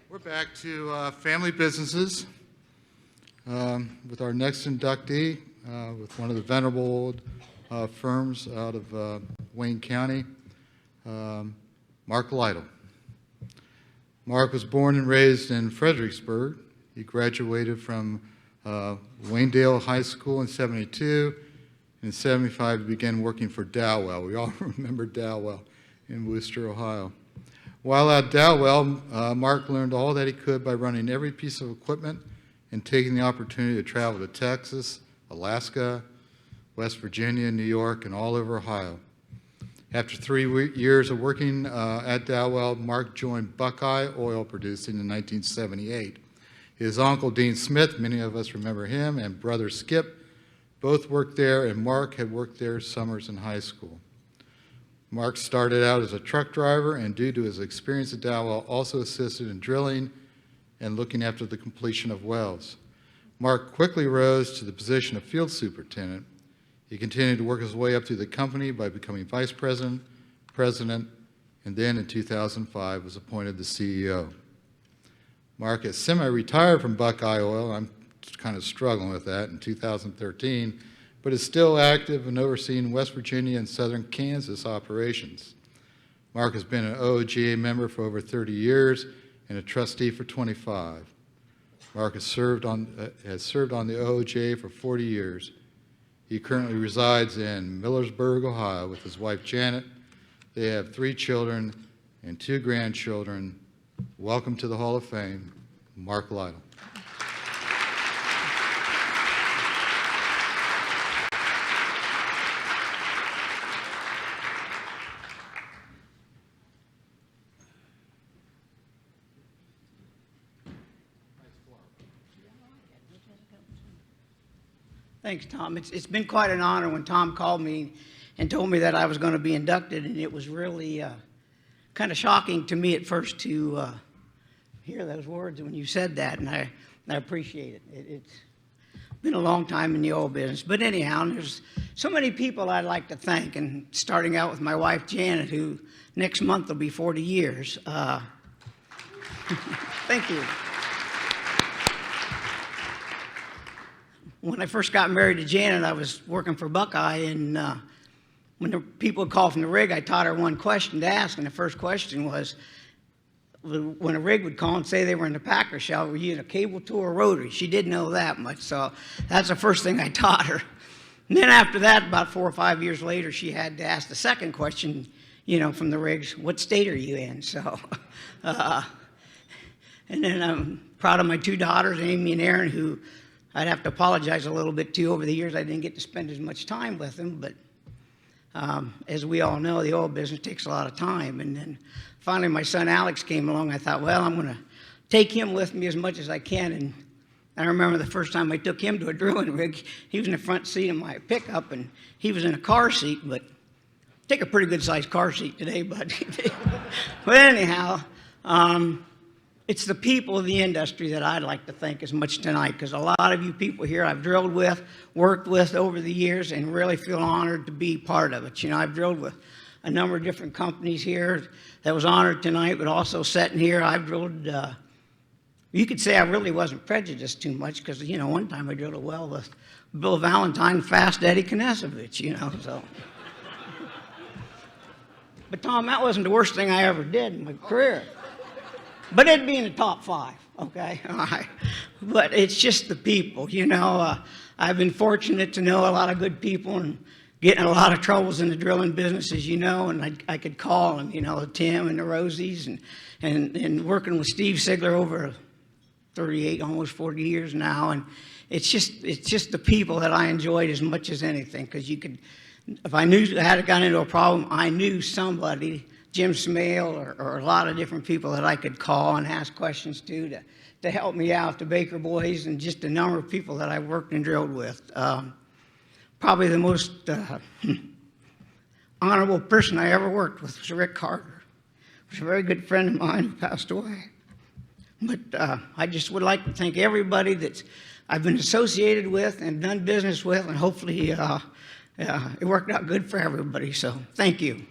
We're back to family businesses with our next inductee with one of the venerable old firms out of Wayne County, Mark Lyle. Mark was born and raised in Fredericksburg. He graduated from Waynedale High School in '72. In '75, he began working for Dowell. We all remember Dowell in Worcester, Ohio. While at Dowell, Mark learned all that he could by running every piece of equipment and taking the opportunity to travel to Texas, Alaska, West Virginia, New York, and all over Ohio. After 3 years of working at Dowell, Mark joined Buckeye Oil Producing in 1978. His uncle, Dean Smith, many of us remember him, and brother Skip both worked there, and Mark had worked there summers in high school. Mark started out as a truck driver, and due to his experience at Dowell, also assisted in drilling and looking after the completion of wells. Mark quickly rose to the position of field superintendent. He continued to work his way up through the company by becoming vice president, president, and then in 2005 was appointed the CEO. Mark is semi-retired from Buckeye Oil. I'm kind of struggling with that in 2013, but is still active in overseeing West Virginia and southern Kansas operations. Mark has been an OOGA member for over 30 years and a trustee for 25. Mark has served on the OOGA for 40 years. He currently resides in Millersburg, Ohio with his wife Janet. They have 3 children and 2 grandchildren. Welcome to the Hall of Fame, Mark Lyle. Thanks, Tom. It's been quite an honor when Tom called me and told me that I was going to be inducted, and it was really kind of shocking to me at first to hear those words when you said that, and I appreciate it. It's been a long time in the oil business. But anyhow, there's so many people I'd like to thank, and starting out with my wife, Janet, who next month will be 40 years. Thank you. When I first got married to Janet, I was working for Buckeye, and when the people would call from the rig, I taught her one question to ask, and the first question was, when a rig would call and say they were in the packer shell, were you in a cable tool or rotary? She didn't know that much, so that's the first thing I taught her. And then after that, about 4 or 5 years later, she had to ask the second question, from the rigs, what state are you in? So, and then I'm proud of my 2 daughters, Amy and Erin, who I'd have to apologize a little bit too. Over the years, I didn't get to spend as much time with them, but as we all know, the oil business takes a lot of time. And then finally, my son Alex came along. I thought, well, I'm going to take him with me as much as I can. And I remember the first time I took him to a drilling rig, he was in the front seat of my pickup, and he was in a car seat, but take a pretty good-sized car seat today, but but anyhow, it's the people of the industry that I'd like to thank as much tonight, because a lot of you people here I've drilled with, worked with over the years, and really feel honored to be part of it. I've drilled with a number of different companies here that was honored tonight, but also sitting here, I've drilled, you could say I really wasn't prejudiced too much, because, one time I drilled a well with Bill Valentine, Fast Eddie Knesevich, so. But Tom, that wasn't the worst thing I ever did in my career. But it'd be in the top 5, okay? All right. But it's just the people, I've been fortunate to know a lot of good people and get in a lot of troubles in the drilling business, as you know, and I could call them, Tim and the Rosies, and working with Steve Sigler over 38, almost 40 years now, and it's just the people that I enjoyed as much as anything, because if I knew I had got into a problem, I knew somebody, Jim Smale or a lot of different people that I could call and ask questions to help me out, the Baker boys, and just a number of people that I worked and drilled with. Probably the most honorable person I ever worked with was Rick Carter. He was a very good friend of mine who passed away. But I just would like to thank everybody that I've been associated with and done business with, and hopefully it worked out good for everybody. So thank you.